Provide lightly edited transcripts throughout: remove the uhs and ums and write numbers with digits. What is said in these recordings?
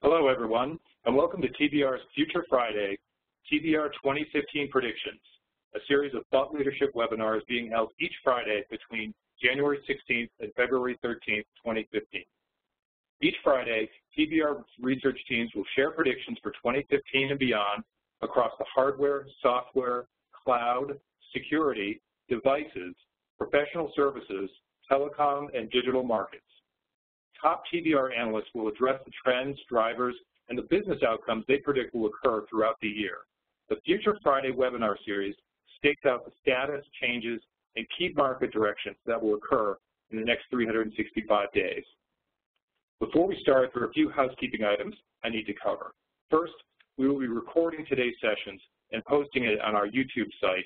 Hello, everyone, and welcome to TBR's Future Friday, TBR 2015 Predictions, a series of thought leadership webinars being held each Friday between January 16th and February 13th, 2015. Each Friday, TBR research teams will share predictions for 2015 and beyond across the hardware, software, cloud, security, devices, professional services, telecom, and digital markets. Top TBR analysts will address the trends, drivers, and the business outcomes they predict will occur throughout the year. The Future Friday webinar series stakes out the status, changes, and key market directions that will occur in the next 365 days. Before we start, there are a few housekeeping items I need to cover. First, we will be recording today's sessions and posting it on our YouTube site,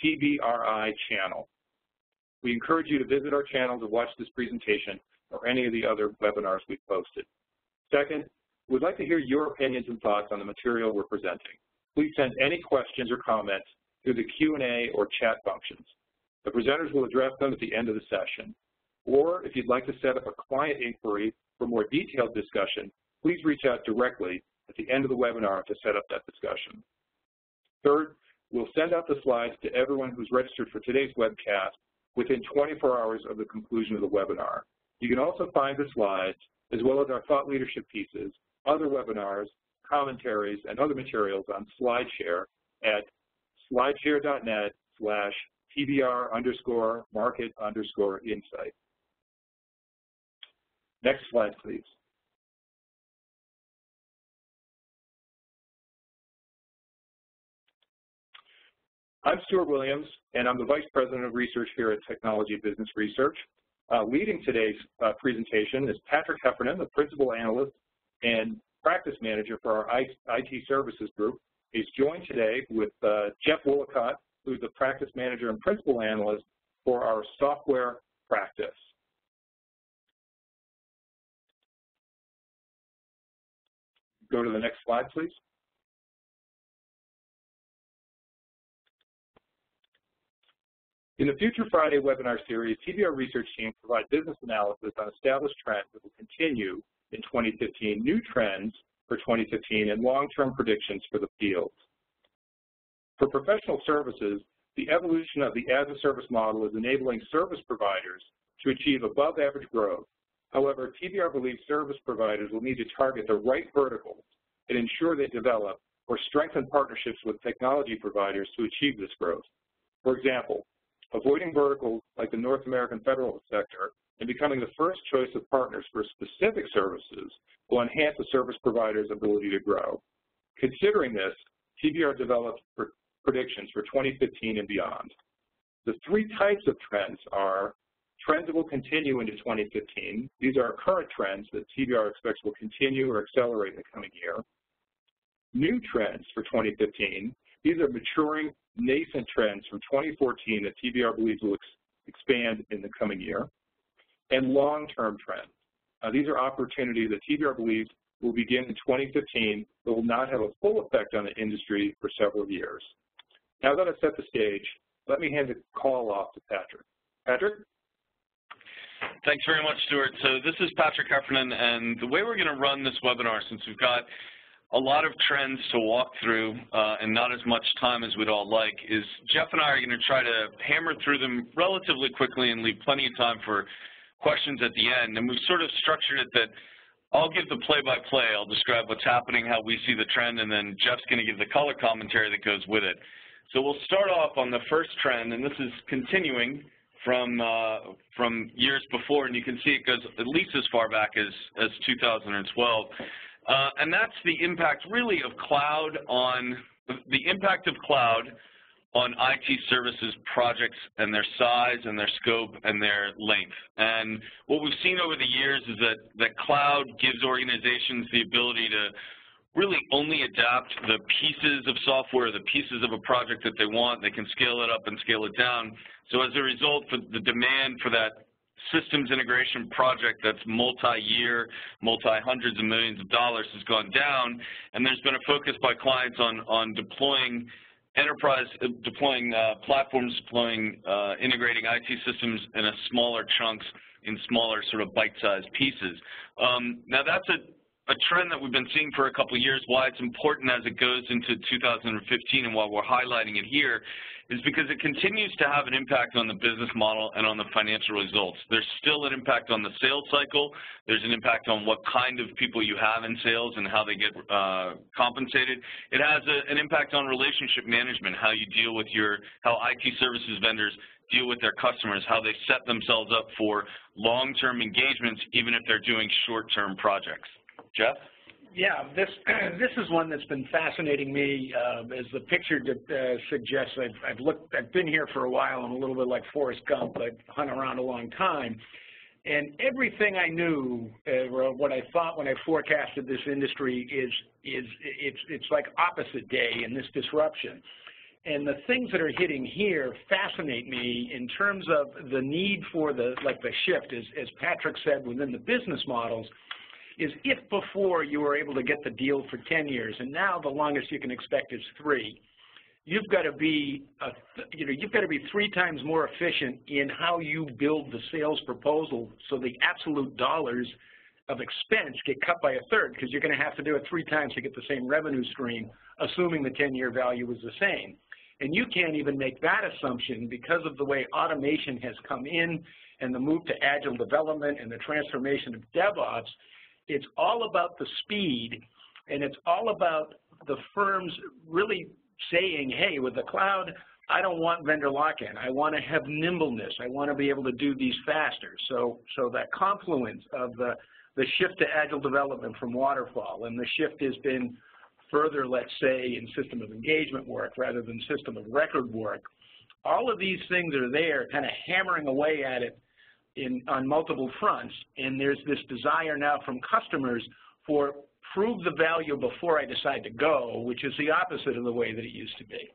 TBRI channel. We encourage you to visit our channel to watch this presentation or any of the other webinars we've posted. Second, we'd like to hear your opinions and thoughts on the material we're presenting. Please send any questions or comments through the Q&A or chat functions. The presenters will address them at the end of the session. Or if you'd like to set up a client inquiry for more detailed discussion, please reach out directly at the end of the webinar to set up that discussion. Third, we'll send out the slides to everyone who's registered for today's webcast within 24 hours of the conclusion of the webinar. You can also find the slides, as well as our thought leadership pieces, other webinars, commentaries, and other materials on SlideShare at slideshare.net/TBR_market_insight. Next slide, please. I'm Stuart Williams, and I'm the Vice President of Research here at Technology Business Research. Leading today's presentation is Patrick Heffernan, the Principal Analyst and Practice Manager for our IT Services Group. He's joined today with Jeff Willicott, who's the Practice Manager and Principal Analyst for our Software Practice. Go to the next slide, please. In the Future Friday webinar series, TBR research teams provide business analysis on established trends that will continue in 2015, new trends for 2015, and long-term predictions for the field. For professional services, the evolution of the as-a-service model is enabling service providers to achieve above-average growth. However, TBR believes service providers will need to target the right verticals and ensure they develop or strengthen partnerships with technology providers to achieve this growth. For example, avoiding verticals like the North American federal sector and becoming the first choice of partners for specific services will enhance the service provider's ability to grow. Considering this, TBR developed predictions for 2015 and beyond. The three types of trends are trends that will continue into 2015. These are current trends that TBR expects will continue or accelerate in the coming year. New trends for 2015. These are maturing, nascent trends from 2014 that TBR believes will expand in the coming year. And long-term trends. These are opportunities that TBR believes will begin in 2015 but will not have a full effect on the industry for several years. Now that I've set the stage, let me hand the call off to Patrick. Patrick? Thanks very much, Stuart. So this is Patrick Heffernan, and the way we're going to run this webinar, since we've got a lot of trends to walk through and not as much time as we'd all like, is Jeff and I are going to try to hammer through them relatively quickly and leave plenty of time for questions at the end. And we've sort of structured it that I'll give the play-by-play. I'll describe what's happening, how we see the trend, and then Jeff's going to give the color commentary that goes with it. So we'll start off on the first trend, and this is continuing from years before, and you can see it goes at least as far back as 2012. And that's the impact really of cloud on IT services projects and their size and their scope and their length. And what we've seen over the years is that cloud gives organizations the ability to really only adapt the pieces of software, the pieces of a project that they want. They can scale it up and scale it down. So as a result, for the demand for that systems integration project that's multi-year, multi-hundreds of millions of dollars has gone down, and there's been a focus by clients on deploying platforms, integrating IT systems in smaller chunks, in smaller sort of bite-sized pieces. Now that's a trend that we've been seeing for a couple of years, why it's important as it goes into 2015 and why we're highlighting it here, is because it continues to have an impact on the business model and on the financial results. There's still an impact on the sales cycle. There's an impact on what kind of people you have in sales and how they get compensated. It has an impact on relationship management, how you deal with how IT services vendors deal with their customers, how they set themselves up for long-term engagements, even if they're doing short-term projects. Jeff? Yeah, this is one that's been fascinating me. As the picture suggests, I've been here for a while. I'm a little bit like Forrest Gump. I've hung around a long time, and everything I knew, or what I thought when I forecasted this industry, it's like opposite day in this disruption. And the things that are hitting here fascinate me in terms of the need for the shift, as Patrick said, within the business models. Is if before you were able to get the deal for 10 years, and now the longest you can expect is 3, you've got to be, you've got to be 3 times more efficient in how you build the sales proposal, so the absolute dollars of expense get cut by 1/3, because you're going to have to do it 3 times to get the same revenue stream, assuming the 10-year value is the same. And you can't even make that assumption because of the way automation has come in and the move to agile development and the transformation of DevOps. It's all about the speed, and it's all about the firms really saying, hey, with the cloud, I don't want vendor lock-in. I want to have nimbleness. I want to be able to do these faster. So that confluence of the shift to agile development from waterfall, and the shift has been further, let's say, in system of engagement work rather than system of record work. All of these things are there kind of hammering away at it on multiple fronts, and there's this desire now from customers for prove the value before I decide to go, which is the opposite of the way that it used to be.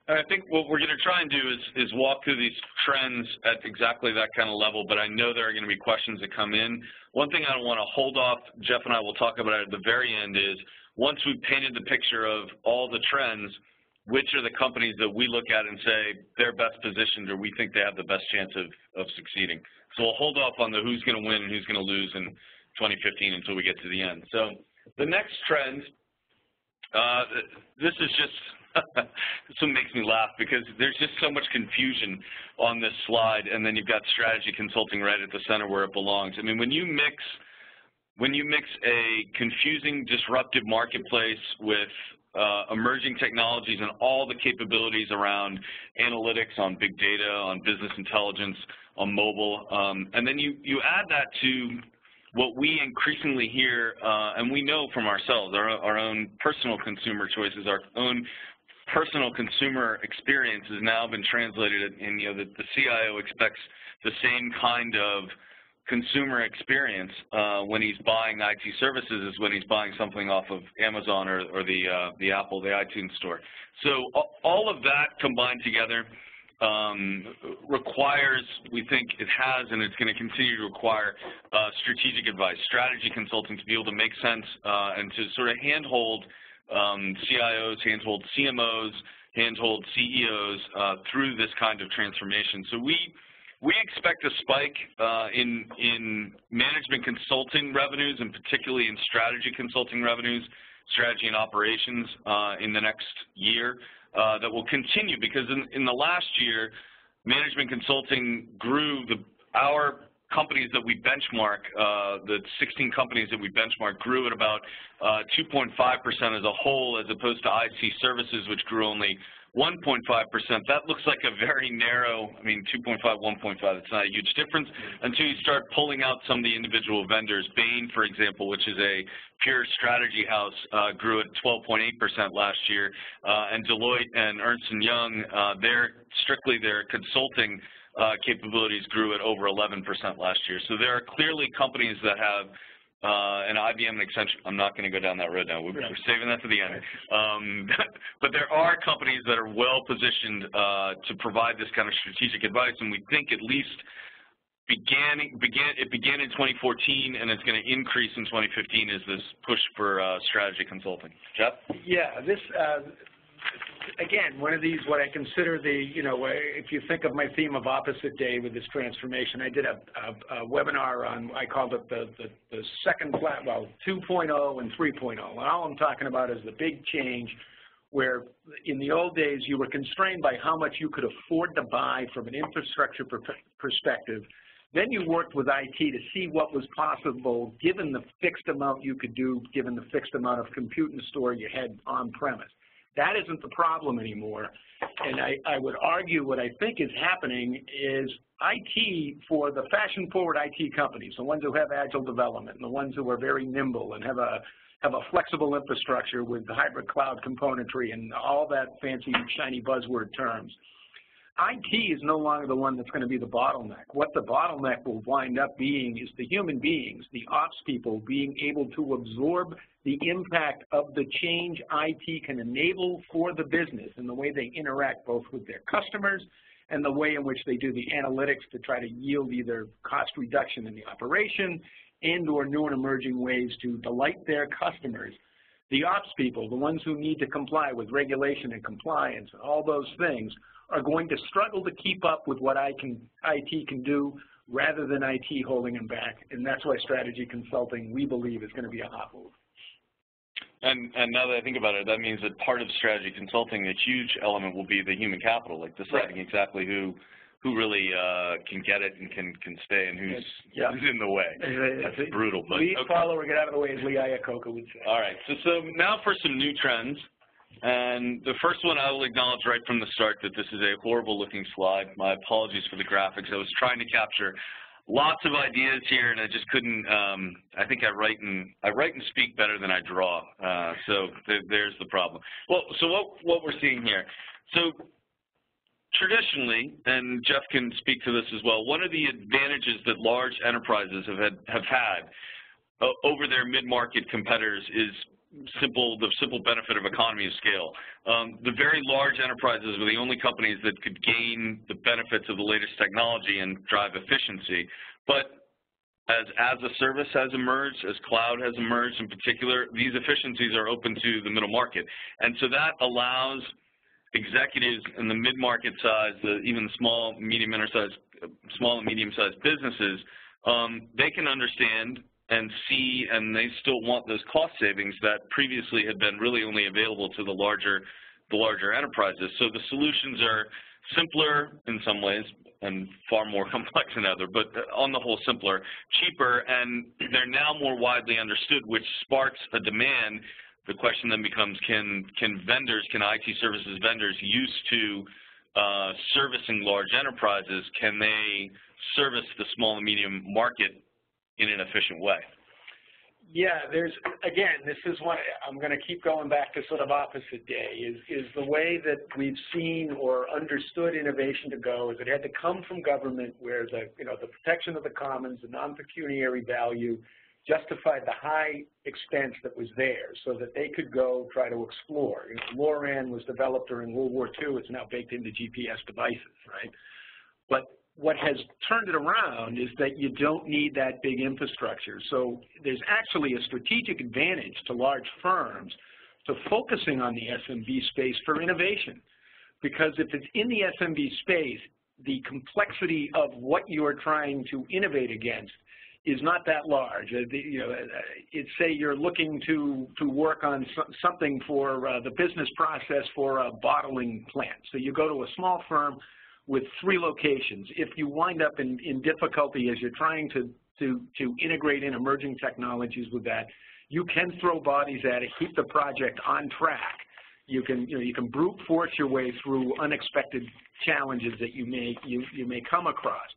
And I think what we're going to try and do is walk through these trends at exactly that kind of level, but I know there are going to be questions that come in. One thing I want to hold off, Jeff and I will talk about it at the very end, is once we've painted the picture of all the trends, which are the companies that we look at and say they're best positioned or we think they have the best chance of succeeding. So we'll hold off on the who's going to win and who's going to lose in 2015 until we get to the end. So the next trend, this is just, this one makes me laugh because there's just so much confusion on this slide, and then you've got strategy consulting right at the center where it belongs. I mean, when you mix a confusing, disruptive marketplace with emerging technologies and all the capabilities around analytics, on big data, on business intelligence, on mobile, and then you add that to what we increasingly hear, and we know from ourselves, our own personal consumer choices, our own personal consumer experience has now been translated, and the CIO expects the same kind of consumer experience when he's buying IT services as when he's buying something off of Amazon or the Apple, the iTunes store. So all of that combined together requires, we think it has, and it's going to continue to require strategic advice, strategy consulting to be able to make sense and to sort of handhold CIOs, handhold CMOs, handhold CEOs through this kind of transformation. So we expect a spike in management consulting revenues, and particularly in strategy consulting revenues, strategy and operations in the next year that will continue, because in the last year, management consulting grew. Our companies that we benchmark, the 16 companies that we benchmark, grew at about 2.5% as a whole, as opposed to IT services, which grew only 1.5%. That looks like a very narrow, 2.5, 1.5, it's not a huge difference until you start pulling out some of the individual vendors. Bain, for example, which is a pure strategy house, grew at 12.8% last year, and Deloitte and Ernst & Young, their consulting capabilities grew at over 11% last year. So there are clearly companies that have, and IBM and Accenture, I'm not going to go down that road now. We're saving that to the end. But there are companies that are well positioned to provide this kind of strategic advice, and we think at least it began in 2014, and it's going to increase in 2015 as this push for strategy consulting. Jeff? Yeah, again, one of these, what I consider the, if you think of my theme of opposite day with this transformation, I did a webinar on, I called it the second flat, well, 2.0 and 3.0. And all I'm talking about is the big change where in the old days you were constrained by how much you could afford to buy from an infrastructure perspective. Then you worked with IT to see what was possible given the fixed amount you could do, given the fixed amount of compute and store you had on-premise. That isn't the problem anymore. And I would argue what I think is happening is IT, for the fashion-forward IT companies, the ones who have agile development, and the ones who are very nimble and have a flexible infrastructure with the hybrid cloud componentry and all that fancy, shiny buzzword terms. IT is no longer the one that's going to be the bottleneck. What the bottleneck will wind up being is the human beings, the ops people, being able to absorb the impact of the change IT can enable for the business and the way they interact both with their customers and the way in which they do the analytics to try to yield either cost reduction in the operation and or new and emerging ways to delight their customers. The ops people, the ones who need to comply with regulation and compliance and all those things, are going to struggle to keep up with what IT can do rather than IT holding them back. And that's why strategy consulting, we believe, is going to be a hot move. And now that I think about it, that means that part of strategy consulting, a huge element will be the human capital, like deciding exactly who really can get it and can stay and who's in the way. That's brutal. But lead, follow, or get out of the way, as Lee Iacocca would say. All right. So now for some new trends. And the first one, I will acknowledge right from the start that this is a horrible-looking slide. My apologies for the graphics. I was trying to capture lots of ideas here, and I just couldn't. I think I write and speak better than I draw. So there's the problem. Well, so what we're seeing here. So traditionally, and Jeff can speak to this as well, one of the advantages that large enterprises have had over their mid-market competitors is the simple benefit of economy of scale. The very large enterprises were the only companies that could gain the benefits of the latest technology and drive efficiency. But as a service has emerged, as cloud has emerged in particular, these efficiencies are open to the middle market. And so that allows executives in the mid-market size, even small and medium-sized businesses, they can understand and see, and they still want those cost savings that previously had been really only available to the larger enterprises. So the solutions are simpler in some ways and far more complex in others, but on the whole simpler, cheaper, and they're now more widely understood, which sparks a demand. The question then becomes, can IT services vendors used to servicing large enterprises, can they service the small and medium market in an efficient way? Yeah, again, this is what I'm going to keep going back to sort of opposite day, is the way that we've seen or understood innovation to go is it had to come from government where the protection of the commons, the non-pecuniary value justified the high expense that was there so that they could go try to explore. LORAN was developed during World War II. It's now baked into GPS devices, right? But what has turned it around is that you don't need that big infrastructure. So there's actually a strategic advantage to large firms to focusing on the SMB space for innovation. Because if it's in the SMB space, the complexity of what you're trying to innovate against is not that large. It's say you're looking to work on something for the business process for a bottling plant. So you go to a small firm with 3 locations. If you wind up in difficulty as you're trying to integrate in emerging technologies with that, you can throw bodies at it, keep the project on track. You can brute force your way through unexpected challenges that you may come across.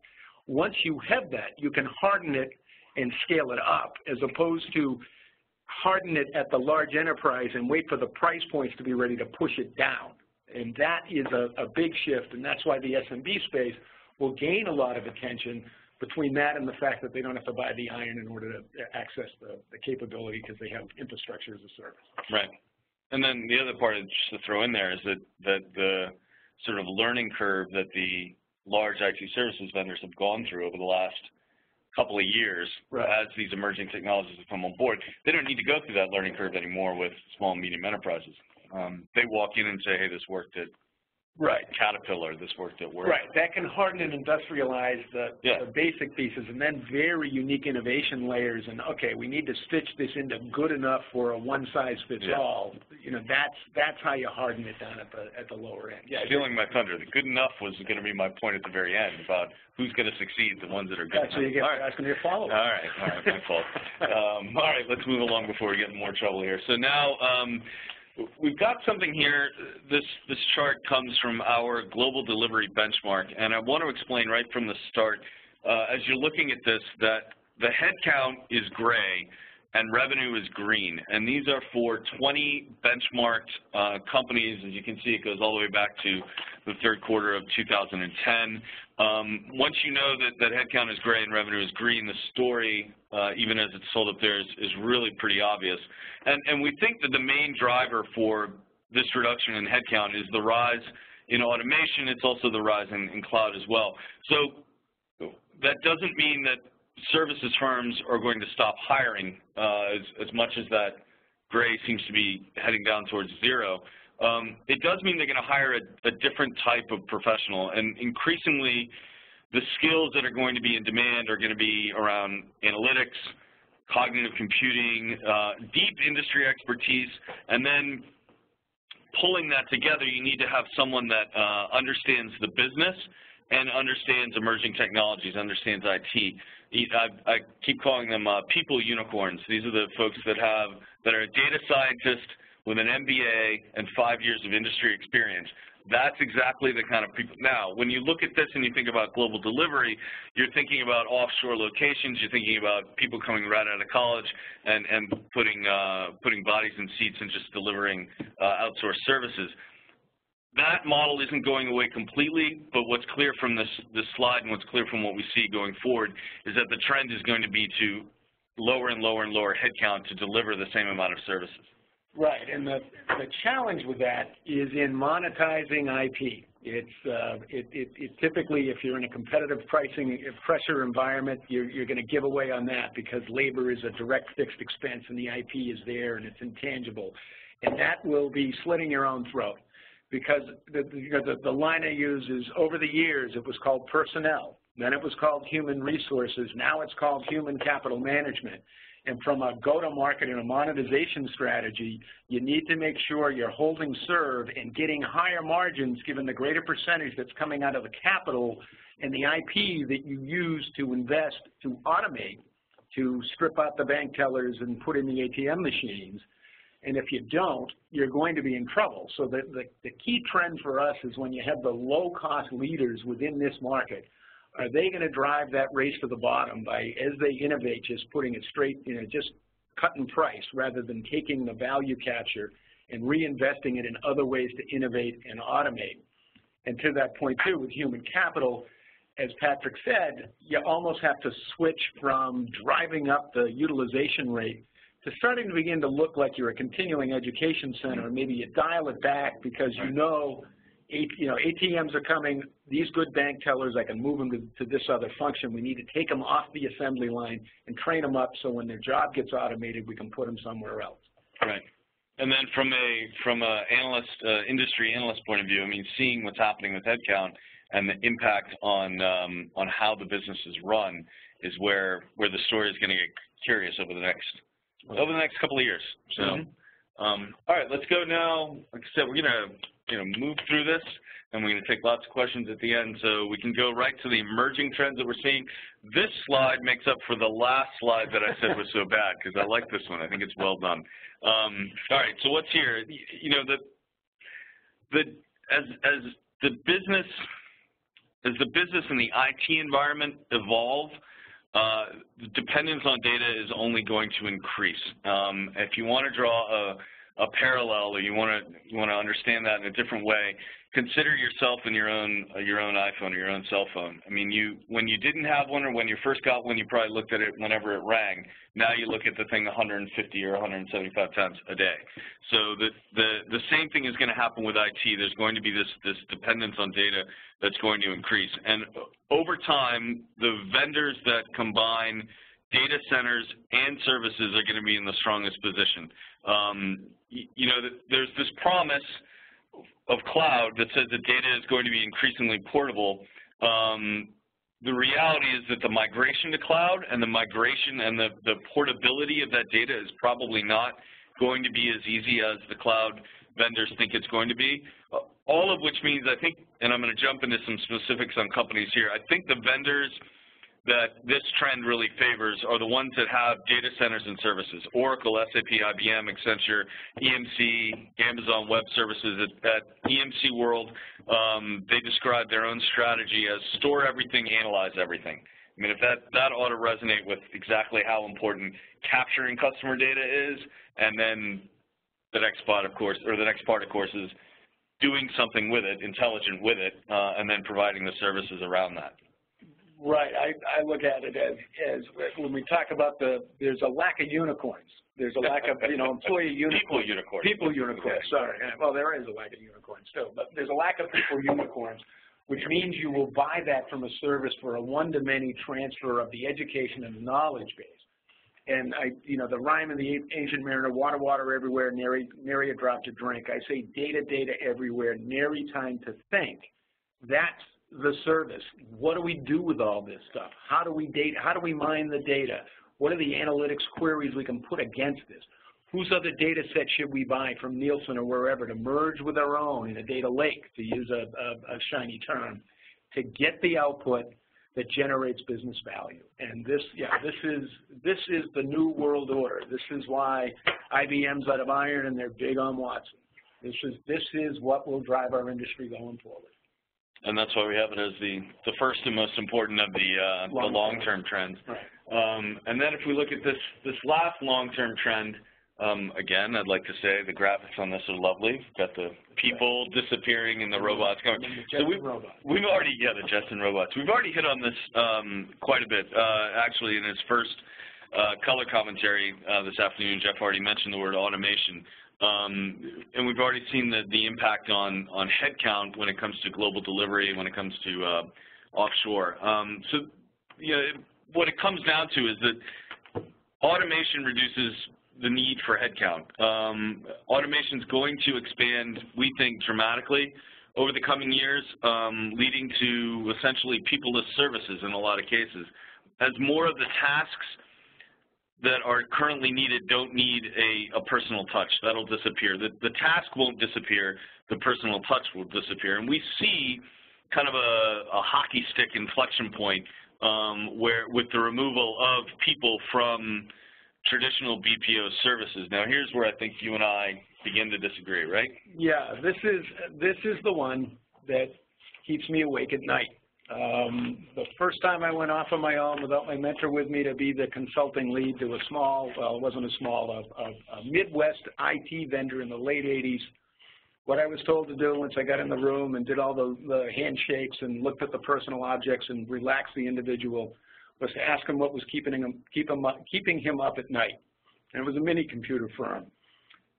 Once you have that, you can harden it and scale it up, as opposed to harden it at the large enterprise and wait for the price points to be ready to push it down. And that is a big shift, and that's why the SMB space will gain a lot of attention between that and the fact that they don't have to buy the iron in order to access the capability because they have infrastructure as a service. Right. And then the other part, just to throw in there, is that the sort of learning curve that the large IT services vendors have gone through over the last couple of years as these emerging technologies have come on board, they don't need to go through that learning curve anymore with small and medium enterprises. They walk in and say, hey, this worked at Caterpillar, this worked at work. Right, that can harden and industrialize the basic pieces, and then very unique innovation layers, and okay, we need to stitch this into good enough for a one-size-fits-all. You know, that's how you harden it down at the lower end. Yeah, stealing my thunder. The good enough was going to be my point at the very end about who's going to succeed, the ones that are good enough. So you get asking your follow-up. All right, my fault. All right, let's move along before we get in more trouble here. So now, we've got something here. This chart comes from our global delivery benchmark, and I want to explain right from the start, as you're looking at this, that the headcount is gray and revenue is green, and these are for 20 benchmarked companies. As you can see, it goes all the way back to the third quarter of 2010. Once you know that headcount is gray and revenue is green, the story, even as it's sold up there, is really pretty obvious. And we think that the main driver for this reduction in headcount is the rise in automation. It's also the rise in cloud as well. So that doesn't mean that services firms are going to stop hiring as much as that gray seems to be heading down towards zero. It does mean they're going to hire a different type of professional, and increasingly the skills that are going to be in demand are going to be around analytics, cognitive computing, deep industry expertise, and then pulling that together, you need to have someone that understands the business and understands emerging technologies, understands IT. I keep calling them people unicorns. These are the folks that are a data scientist with an MBA and 5 years of industry experience. That's exactly the kind of people. Now, when you look at this and you think about global delivery, you're thinking about offshore locations. You're thinking about people coming right out of college and putting bodies in seats and just delivering outsourced services. That model isn't going away completely, but what's clear from this slide and what's clear from what we see going forward is that the trend is going to be to lower and lower and lower headcount to deliver the same amount of services. Right, and the challenge with that is in monetizing IP. It's typically, if you're in a competitive pressure environment, you're going to give away on that because labor is a direct fixed expense and the IP is there and it's intangible, and that will be slitting your own throat. Because the line I use is, over the years, it was called personnel. Then it was called human resources. Now it's called human capital management. And from a go-to-market and a monetization strategy, you need to make sure you're holding serve and getting higher margins given the greater percentage that's coming out of the capital and the IP that you use to invest, to automate, to strip out the bank tellers and put in the ATM machines. And if you don't, you're going to be in trouble. So the key trend for us is when you have the low-cost leaders within this market, are they going to drive that race to the bottom by, as they innovate, just putting it straight, just cutting price rather than taking the value capture and reinvesting it in other ways to innovate and automate? And to that point, too, with human capital, as Patrick said, you almost have to switch from driving up the utilization rate to starting to begin to look like you're a continuing education center. Maybe you dial it back because ATMs are coming, these good bank tellers, I can move them to this other function. We need to take them off the assembly line and train them up so when their job gets automated, we can put them somewhere else. Right. And then from a industry analyst point of view, I mean, seeing what's happening with headcount and the impact on how the business is run is where the story is going to get curious over the next couple of years. So, all right, let's go now. Like I said, we're going to move through this, and we're going to take lots of questions at the end, so we can go right to the emerging trends that we're seeing. This slide makes up for the last slide that I said was so bad, because I like this one. I think it's well done. All right, so what's here? As the business and the IT environment evolve, the dependence on data is only going to increase. If you want to draw a parallel, or you want to understand that in a different way, consider yourself in your own iPhone or your own cell phone. I mean, when you didn't have one, or when you first got one, you probably looked at it whenever it rang. Now you look at the thing 150 or 175 times a day. So the same thing is going to happen with IT. There's going to be this dependence on data that's going to increase. And over time, the vendors that combine data centers and services are going to be in the strongest position. You know, there's this promise of cloud that says that data is going to be increasingly portable. The reality is that the migration to cloud and the migration and the portability of that data is probably not going to be as easy as the cloud vendors think it's going to be. All of which means, I think, and I'm going to jump into some specifics on companies here, I think the vendors that this trend really favors are the ones that have data centers and services. Oracle, SAP, IBM, Accenture, EMC, Amazon Web Services. At EMC World, they describe their own strategy as store everything, analyze everything. I mean, if that ought to resonate with exactly how important capturing customer data is, and then the next part, of course, is doing something with it, intelligent with it, and then providing the services around that. Right. I look at it as when we talk about there's a lack of unicorns. There's a lack of, employee unicorns. People unicorns. People unicorns, sorry. Well, there is a lack of unicorns still, but there's a lack of people unicorns, which means you will buy that from a service for a one-to-many transfer of the education and the knowledge base. And the rhyme of the ancient mariner, water, water everywhere, nary a drop to drink. I say data, data everywhere, nary time to think. That's the service. What do we do with all this stuff? How do we mine the data? What are the analytics queries we can put against this? Whose other data set should we buy from Nielsen or wherever to merge with our own in a data lake, to use a shiny term, to get the output that generates business value? And this is the new world order. This is why IBM's out of iron and they're big on Watson. This is what will drive our industry going forward. And that's why we have it as the first and most important of the long-term trends. Right. And then if we look at this last long-term trend, again, I'd like to say the graphics on this are lovely. We've got the people disappearing and the robots going. So we've already, the jets and robots. We've already hit on this quite a bit. Actually, in his first color commentary this afternoon, Jeff already mentioned the word automation. And we've already seen the impact on headcount when it comes to global delivery, when it comes to offshore. So, what it comes down to is that automation reduces the need for headcount. Automation is going to expand, we think, dramatically over the coming years, leading to essentially people-less services in a lot of cases. As more of the tasks that are currently needed don't need a personal touch. That'll disappear. The task won't disappear. The personal touch will disappear. And we see kind of a hockey stick inflection point where with the removal of people from traditional BPO services. Now, here's where I think you and I begin to disagree, right? Yeah, this is the one that keeps me awake at night. The first time I went off on my own without my mentor with me to be the consulting lead to a small, well, it wasn't a small, a Midwest IT vendor in the late 80s, what I was told to do once I got in the room and did all the handshakes and looked at the personal objects and relaxed the individual was to ask him what was keeping him up at night. And it was a mini computer firm.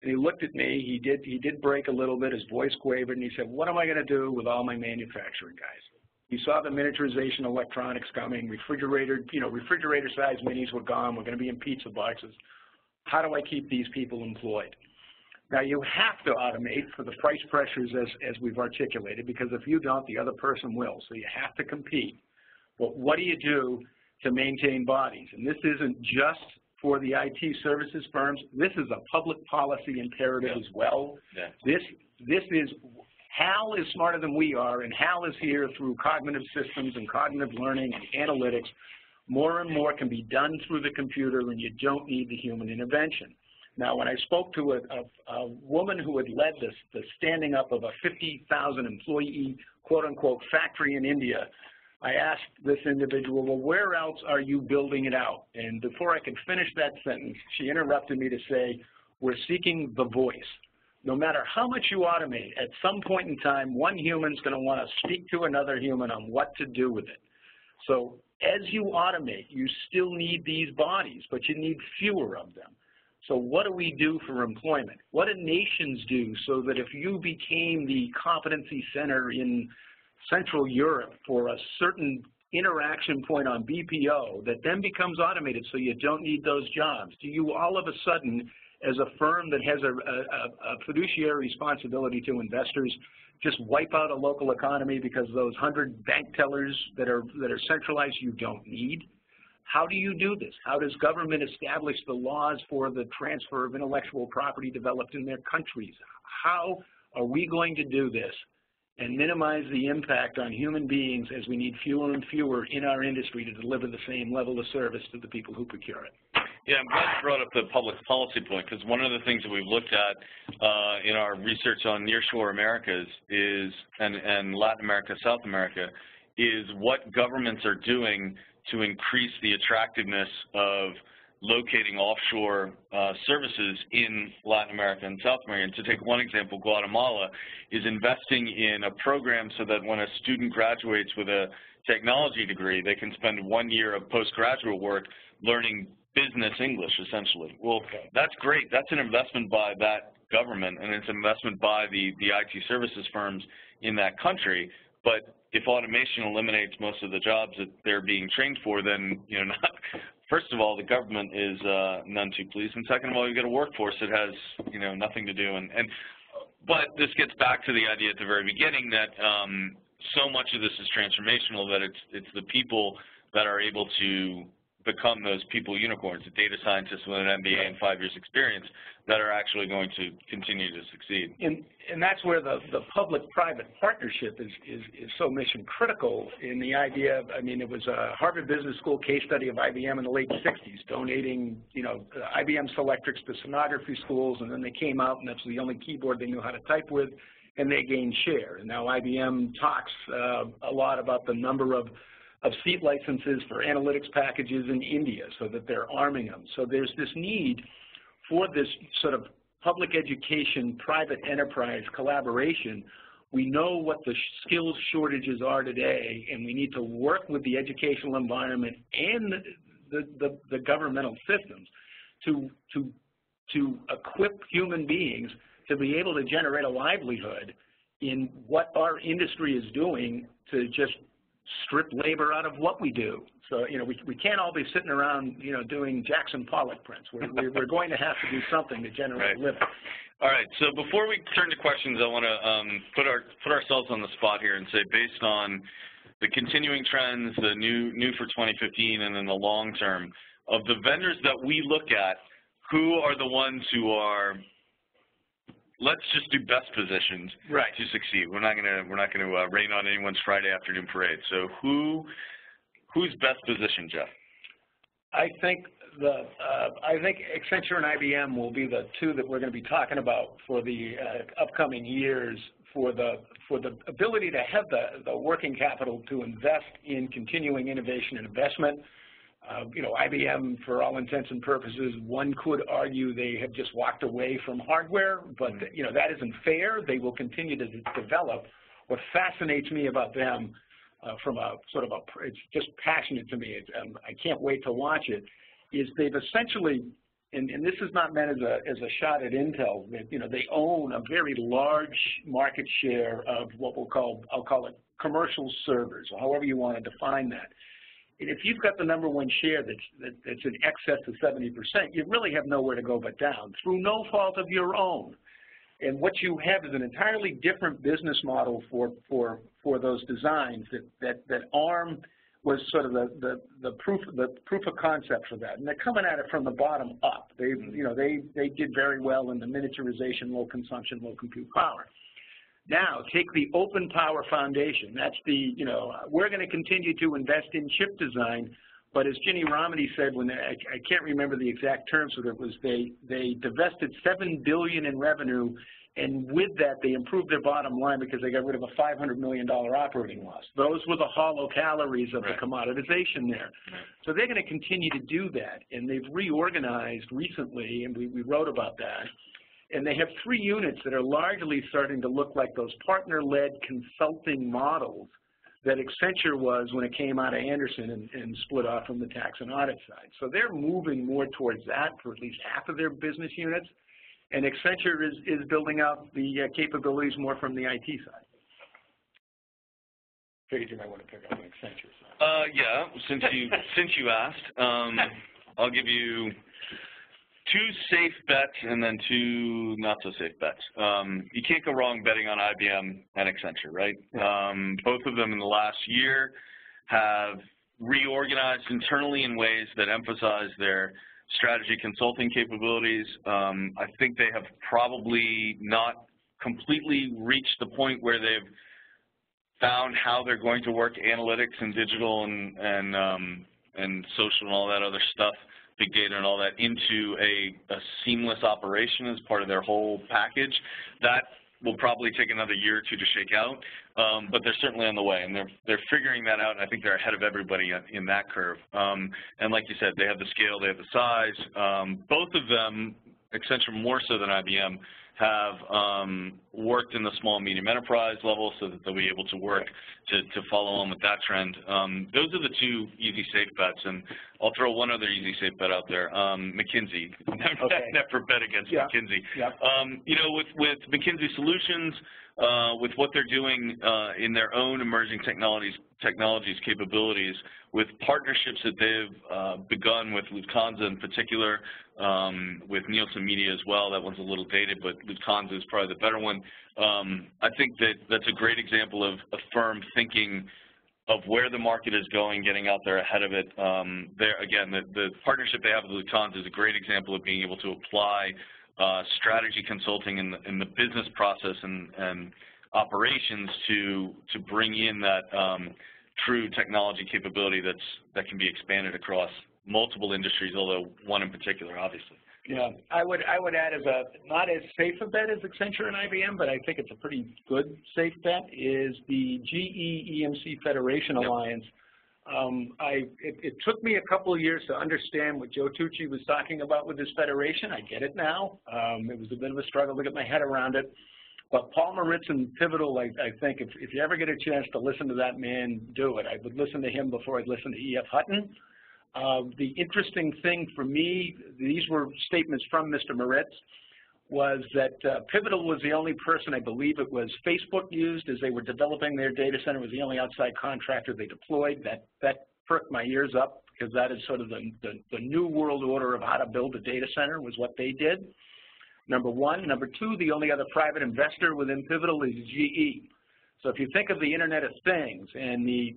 And he looked at me, he did break a little bit, his voice quavered, and he said, what am I going to do with all my manufacturing guys? He saw the miniaturization electronics coming, refrigerator-sized minis were gone, we're going to be in pizza boxes. How do I keep these people employed? Now, you have to automate for the price pressures as we've articulated, because if you don't, the other person will. So you have to compete. But what do you do to maintain bodies? And this isn't just for the IT services firms. This is a public policy imperative as well. Yeah. This is, HAL is smarter than we are, and HAL is here through cognitive systems and cognitive learning and analytics. More and more can be done through the computer, and you don't need the human intervention. Now, when I spoke to a woman who had led the standing up of a 50,000 employee, quote-unquote, factory in India, I asked this individual, well, where else are you building it out? And before I could finish that sentence, she interrupted me to say, we're seeking the voice. No matter how much you automate, at some point in time, one human's going to want to speak to another human on what to do with it. So as you automate, you still need these bodies, but you need fewer of them. So what do we do for employment? What do nations do so that if you became the competency center in Central Europe for a certain interaction point on BPO that then becomes automated so you don't need those jobs? Do you all of a sudden, as a firm that has a fiduciary responsibility to investors, just wipe out a local economy because those 100 bank tellers that are centralized you don't need? How do you do this? How does government establish the laws for the transfer of intellectual property developed in their countries? How are we going to do this and minimize the impact on human beings as we need fewer and fewer in our industry to deliver the same level of service to the people who procure it? Yeah, I'm glad you brought up the public policy point, because one of the things that we've looked at in our research on nearshore Americas is, and Latin America, South America, is what governments are doing to increase the attractiveness of locating offshore services in Latin America and South America. And to take one example, Guatemala is investing in a program so that when a student graduates with a technology degree, they can spend 1 year of postgraduate work learning business English, essentially. Well, that's great. That's an investment by that government, and it's an investment by the IT services firms in that country. But if automation eliminates most of the jobs that they're being trained for, then, you know, first of all, the government is none too pleased, and second of all, you get a workforce that has, you know, nothing to do. But this gets back to the idea at the very beginning that so much of this is transformational that it's the people that are able to become those people unicorns, the data scientists with an MBA and 5 years experience that are actually going to continue to succeed. And that's where the public-private partnership is so mission critical in the idea of, I mean, it was a Harvard Business School case study of IBM in the late 60s, donating, you know, IBM Selectrics to sonography schools, and then they came out and that's the only keyboard they knew how to type with, and they gained share. And now IBM talks a lot about the number of seat licenses for analytics packages in India so that they're arming them. So there's this need for this sort of public education, private enterprise collaboration. We know what the skills shortages are today, and we need to work with the educational environment and the governmental systems to equip human beings to be able to generate a livelihood in what our industry is doing to just strip labor out of what we do. So, you know, we can't all be sitting around, you know, doing Jackson Pollock prints. We're going to have to do something to generate a living. All right. So before we turn to questions, I want to put ourselves on the spot here and say, based on the continuing trends, the new for 2015, and then the long term, of the vendors that we look at, who are the ones who are, let's just do best positioned to succeed. We're not going to rain on anyone's Friday afternoon parade. So who's best positioned, Jeff? I think Accenture and IBM will be the two that we're going to be talking about for the upcoming years, for the ability to have the working capital to invest in continuing innovation and investment. You know, IBM, for all intents and purposes, one could argue they have just walked away from hardware, but, you know, that isn't fair. They will continue to develop. What fascinates me about them from a sort of it's just passionate to me, I can't wait to watch it, is they've essentially, and this is not meant as a shot at Intel, you know, they own a very large market share of what I'll call it commercial servers, or however you want to define that. And if you've got the #1 share that's in excess of 70%, you really have nowhere to go but down, through no fault of your own. And what you have is an entirely different business model for those designs that ARM was sort of the proof of concept for that. And they're coming at it from the bottom up. They did very well in the miniaturization, low consumption, low compute power. Now, take the open power foundation. That's we're going to continue to invest in chip design, but as Ginny Romney said, when I can't remember the exact terms, but it was they divested $7 billion in revenue, and with that they improved their bottom line because they got rid of a $500 million operating loss. Those were the hollow calories of the commoditization there. So they're going to continue to do that, and they've reorganized recently, and we wrote about that. And they have 3 units that are largely starting to look like those partner-led consulting models that Accenture was when it came out of Anderson and split off from the tax and audit side. So they're moving more towards that for at least half of their business units. And Accenture is building out the capabilities more from the IT side. Figured you might want to pick up on Accenture side. Yeah, since you asked, I'll give you 2 safe bets and then 2 not so safe bets. You can't go wrong betting on IBM and Accenture, right? Both of them in the last year have reorganized internally in ways that emphasize their strategy consulting capabilities. I think they have probably not completely reached the point where they've found how they're going to work analytics and digital and social and all that other stuff, big data and all that, into a seamless operation as part of their whole package. That will probably take another year or 2 to shake out, but they're certainly on the way, and they're figuring that out, and I think they're ahead of everybody in that curve. And like you said, they have the scale, they have the size. Both of them, Accenture more so than IBM, have worked in the small, medium enterprise level so that they'll be able to work to follow on with that trend. Those are the 2 easy safe bets, and I'll throw one other easy safe bet out there. McKinsey. Never bet against McKinsey. You know, with McKinsey Solutions, with what they're doing in their own emerging technologies capabilities, with partnerships that they've begun with Lufthansa in particular, with Nielsen Media as well. That one's a little dated, but Lufthansa is probably the better one. I think that's a great example of a firm thinking of where the market is going, getting out there ahead of it. Again, the partnership they have with Lufthansa is a great example of being able to apply strategy consulting in the business process and operations to bring in that true technology capability that can be expanded across multiple industries, although one in particular, obviously. Yeah, I would add, as not as safe a bet as Accenture and IBM, but I think it's a pretty good safe bet, is the GE EMC Federation Alliance. It took me a couple of years to understand what Joe Tucci was talking about with this federation. I get it now. It was a bit of a struggle to get my head around it. But Paul Moritz and Pivotal, I think, if you ever get a chance to listen to that man, do it. I would listen to him before I'd listen to E.F. Hutton. The interesting thing for me, these were statements from Mr. Moritz, was that Pivotal was the only person, I believe it was Facebook used as they were developing their data center, was the only outside contractor they deployed. That perked my ears up, because that is sort of the new world order of how to build a data center, was what they did. Number one. Number two, the only other private investor within Pivotal is GE. So if you think of the Internet of Things and the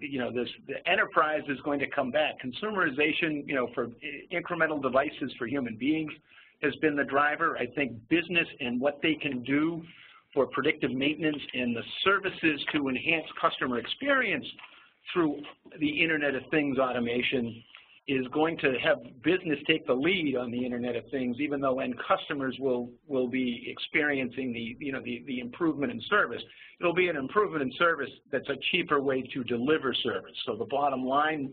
enterprise is going to come back, consumerization, for incremental devices for human beings has been the driver. I think business and what they can do for predictive maintenance and the services to enhance customer experience through the Internet of Things automation is going to have business take the lead on the Internet of Things, even though end customers will be experiencing the improvement in service. It'll be an improvement in service that's a cheaper way to deliver service. So the bottom line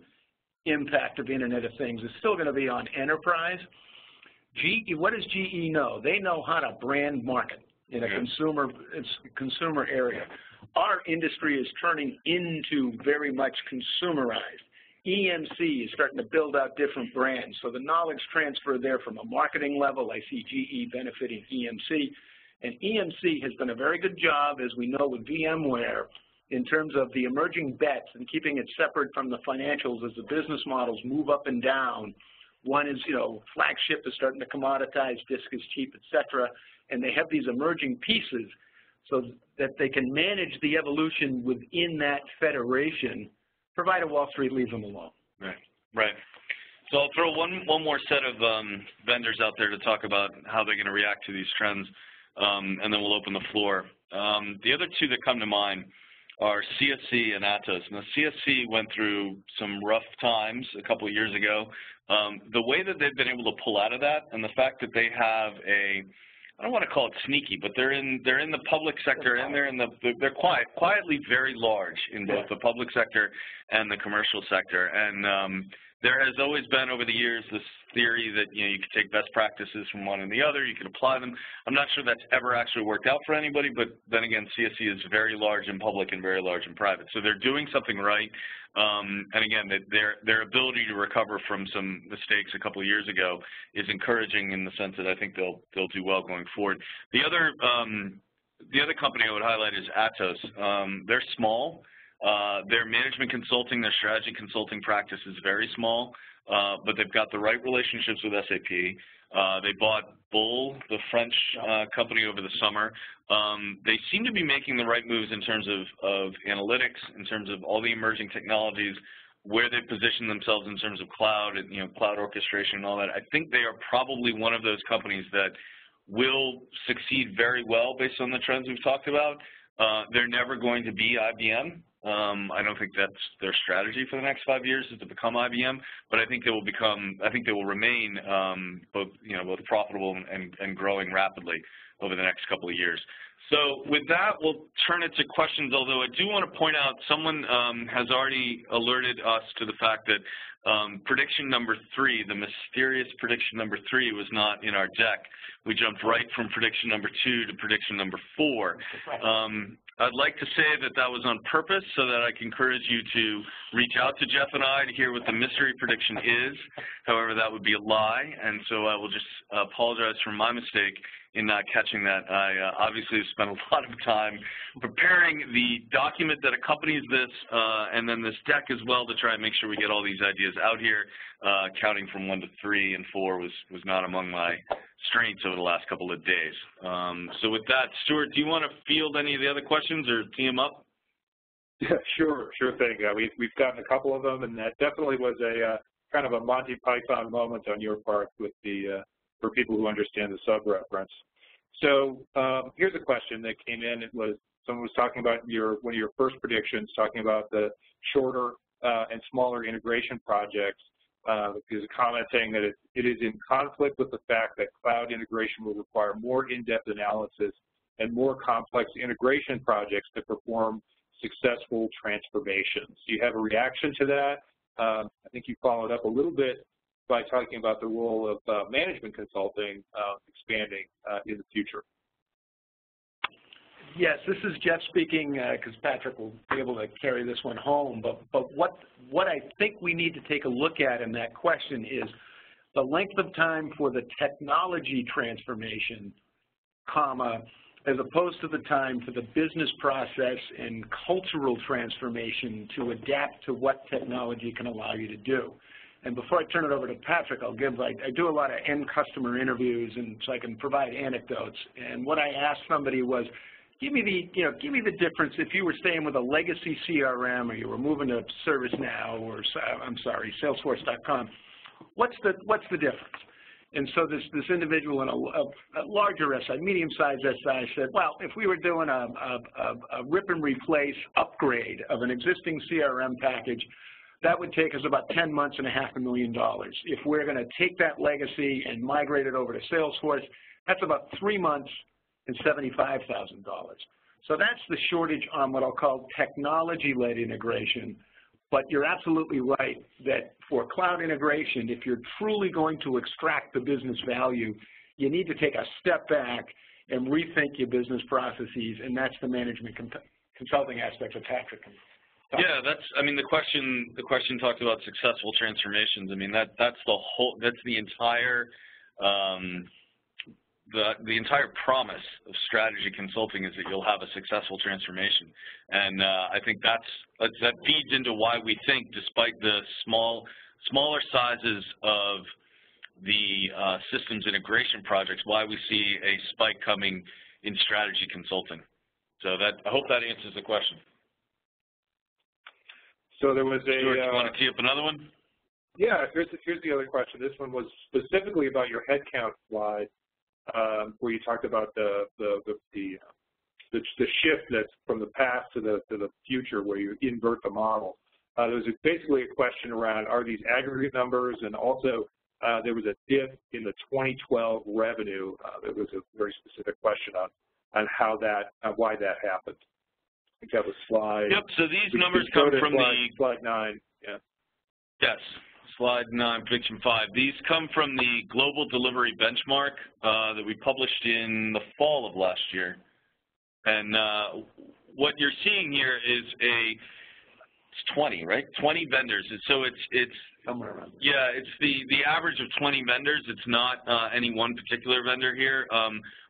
impact of Internet of Things is still going to be on enterprise. What does GE know? They know how to brand market in a consumer area. Our industry is turning into very much consumerized. EMC is starting to build out different brands. So the knowledge transfer there from a marketing level, I see GE benefiting EMC. And EMC has done a very good job, as we know, with VMware in terms of the emerging bets and keeping it separate from the financials as the business models move up and down. One is, flagship is starting to commoditize, disk is cheap, et cetera. And they have these emerging pieces so that they can manage the evolution within that federation, provided Wall Street leaves them alone. Right. So I'll throw one more set of vendors out there to talk about how they're going to react to these trends, and then we'll open the floor. The other 2 that come to mind are CSC and Atos. Now, CSC went through some rough times a couple of years ago. The way that they've been able to pull out of that, and the fact that they have I don't want to call it sneaky, but they're in the public sector, and they're quietly very large in both the public sector and the commercial sector. And there has always been over the years this theory that you could take best practices from one and the other, you could apply them. I'm not sure that's ever actually worked out for anybody, but then again, CSC is very large in public and very large in private. So they're doing something right. And again, their ability to recover from some mistakes a couple of years ago is encouraging in the sense that I think they'll do well going forward. The other company I would highlight is Atos. They're small. Their management consulting, their strategy consulting practice is very small, but they've got the right relationships with SAP. They bought Bull, the French company, over the summer. They seem to be making the right moves in terms of analytics, in terms of all the emerging technologies, where they position themselves in terms of cloud and cloud orchestration and all that. I think they are probably one of those companies that will succeed very well based on the trends we've talked about. They're never going to be IBM. I don't think that's their strategy for the next 5 years, is to become IBM. But I think they will become. I think they will remain both profitable and growing rapidly over the next couple of years. So with that, we'll turn it to questions, although I do want to point out someone has already alerted us to the fact that prediction number 3, the mysterious prediction number 3, was not in our deck. We jumped right from prediction number 2 to prediction number 4. I'd like to say that that was on purpose so that I can encourage you to reach out to Jeff and I to hear what the mystery prediction is. However, that would be a lie, and so I will just apologize for my mistake in not catching that. I obviously have spent a lot of time preparing the document that accompanies this and then this deck as well to try and make sure we get all these ideas out here. Counting from 1 to 3 and 4 was not among my strengths over the last couple of days. So with that, Stuart, do you want to field any of the other questions or tee them up? Yeah, sure thing. We've gotten a couple of them, and that definitely was a kind of a Monty Python moment on your part with the for people who understand the sub-reference. So here's a question that came in. It was someone was talking about one of your first predictions, talking about the shorter and smaller integration projects. There's a comment saying that it is in conflict with the fact that cloud integration will require more in-depth analysis and more complex integration projects to perform successful transformations. Do you have a reaction to that? I think you followed up a little bit by talking about the role of management consulting expanding in the future. Yes, this is Jeff speaking, because Patrick will be able to carry this one home. But what I think we need to take a look at in that question is the length of time for the technology transformation, comma, as opposed to the time for the business process and cultural transformation to adapt to what technology can allow you to do. And before I turn it over to Patrick, I'll give, I do a lot of end customer interviews, and so I can provide anecdotes. And what I asked somebody was, give me the difference if you were staying with a legacy CRM or you were moving to ServiceNow or, I'm sorry, Salesforce.com. What's the difference? And so this individual in a larger SI, medium-sized SI, said, well, if we were doing a rip and replace upgrade of an existing CRM package, that would take us about 10 months and $500,000. If we're going to take that legacy and migrate it over to Salesforce, that's about 3 months and $75,000. So that's the shortage on what I'll call technology-led integration. But you're absolutely right that for cloud integration, if you're truly going to extract the business value, you need to take a step back and rethink your business processes, and that's the management consulting aspect of Patrick. Yeah, the question talked about successful transformations. I mean, that's the entire the entire promise of strategy consulting is that you'll have a successful transformation, and I think that feeds into why we think, despite the smaller sizes of the systems integration projects, why we see a spike coming in strategy consulting. So I hope that answers the question. So there was Stuart, do you want to tee up another one? Yeah, here's the other question. This one was specifically about your headcount slide, where you talked about the shift that's from the past to the future, where you invert the model. There was basically a question around, are these aggregate numbers, and also there was a dip in the 2012 revenue. There was a very specific question on why that happened. I think that was slide. Yep. So these numbers come from slide 9. Yeah. Yes. Slide 9, prediction 5. These come from the Global Delivery Benchmark that we published in the fall of last year. And what you're seeing here is it's 20, right? 20 vendors. So it's somewhere around there. Yeah, it's the average of 20 vendors. It's not any one particular vendor here.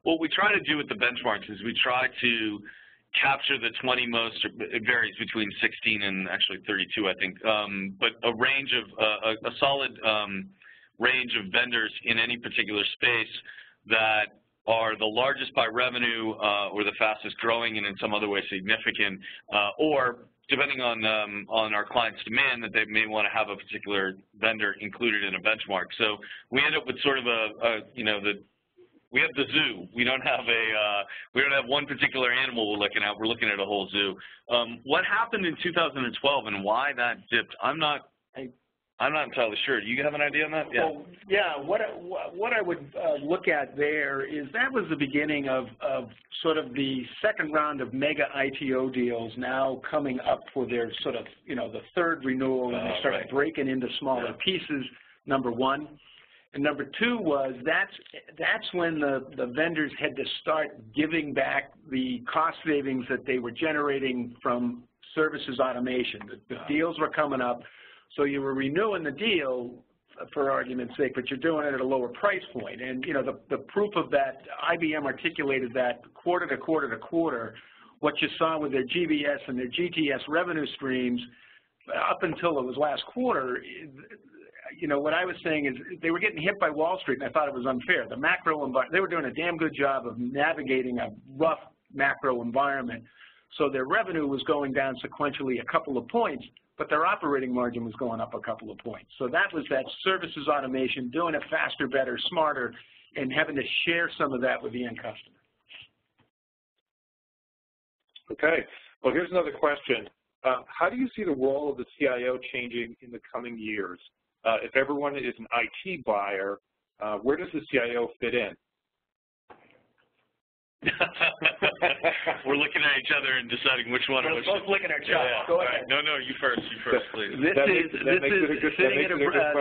What we try to do with the benchmarks is we try to capture the 20 most, it varies between 16 and actually 32, I think, but a range of, a solid range of vendors in any particular space that are the largest by revenue or the fastest growing and in some other way significant, or depending on our client's demand, that they may want to have a particular vendor included in a benchmark. So we end up with sort of we have the zoo. We don't have one particular animal we're looking at. We're looking at a whole zoo. What happened in 2012 and why that dipped? I'm not entirely sure. Do you have an idea on that? Yeah. Well, yeah. What I would look at there is that was the beginning of sort of the second round of mega ITO deals now coming up for their sort of the third renewal, and they started breaking into smaller pieces. Number one. And number two was that's when the vendors had to start giving back the cost savings that they were generating from services automation. The deals were coming up, so you were renewing the deal for argument's sake, but you're doing it at a lower price point. And the proof of that, IBM articulated that quarter to quarter to quarter, what you saw with their GBS and their GTS revenue streams up until it was last quarter. What I was saying is they were getting hit by Wall Street, and I thought it was unfair. The macro environment, they were doing a damn good job of navigating a rough macro environment. So their revenue was going down sequentially a couple of points, but their operating margin was going up a couple of points. So that was that services automation, doing it faster, better, smarter, and having to share some of that with the end customer. Okay. Well, here's another question. How do you see the role of the CIO changing in the coming years? If everyone is an IT buyer, where does the CIO fit in? We're looking at each other and deciding which one. We're both looking at each other. Yeah. Go ahead. Right. No, you first, please.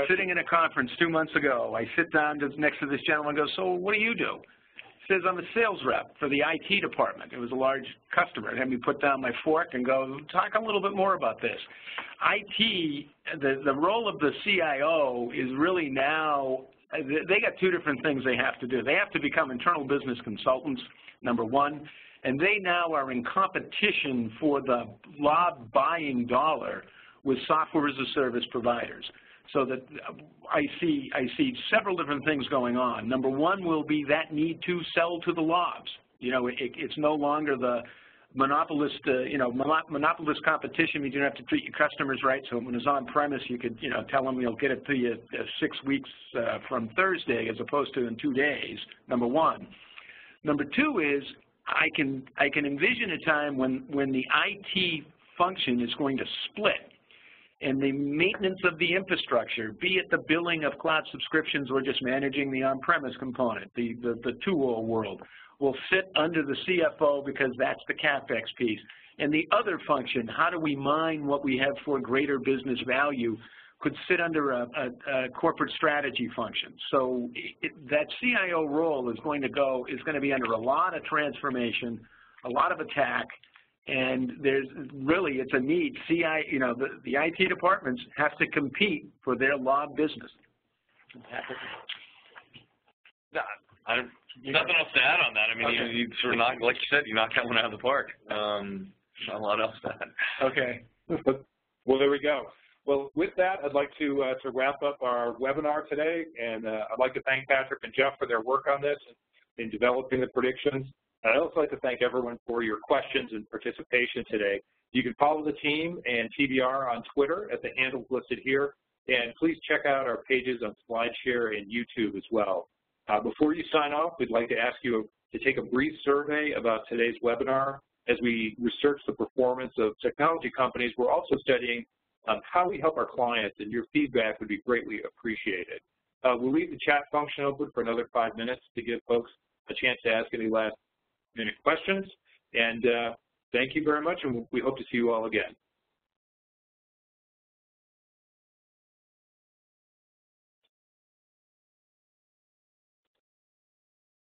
Sitting in a conference 2 months ago, I sit down next to this gentleman and go, so what do you do? He says, I'm a sales rep for the IT department. It was a large customer. It had me put down my fork and go, talk a little bit more about this. IT, the role of the CIO is really now, they got two different things they have to do. They have to become internal business consultants, number one, and they now are in competition for the lob buying dollar with software as a service providers. So that I see several different things going on. Number one will be that need to sell to the lobs. It's no longer the monopolist, monopolist competition means you don't have to treat your customers right. So when it's on premise, you could, tell them you'll get it to you 6 weeks from Thursday as opposed to in 2 days, number one. Number two is I can envision a time when the IT function is going to split, and the maintenance of the infrastructure, be it the billing of cloud subscriptions or just managing the on-premise component, the 2.0 world, will sit under the CFO because that's the CapEx piece. And the other function, how do we mine what we have for greater business value, could sit under a corporate strategy function. So that CIO role is going to be under a lot of transformation, a lot of attack, and it's a need. The IT departments have to compete for their lob business. Nothing else to add on that. I mean, okay. you sort of like you said, you knocked that one out of the park. Not a lot else to add. Okay. Well, there we go. Well, with that, I'd like to wrap up our webinar today, and I'd like to thank Patrick and Jeff for their work on this in developing the predictions. I'd also like to thank everyone for your questions and participation today. You can follow the team and TBR on Twitter at the handles listed here, and please check out our pages on SlideShare and YouTube as well. Before you sign off, we'd like to ask you to take a brief survey about today's webinar. As we research the performance of technology companies, we're also studying how we help our clients, and your feedback would be greatly appreciated. We'll leave the chat function open for another 5 minutes to give folks a chance to ask any last-minute questions. And thank you very much, and we hope to see you all again.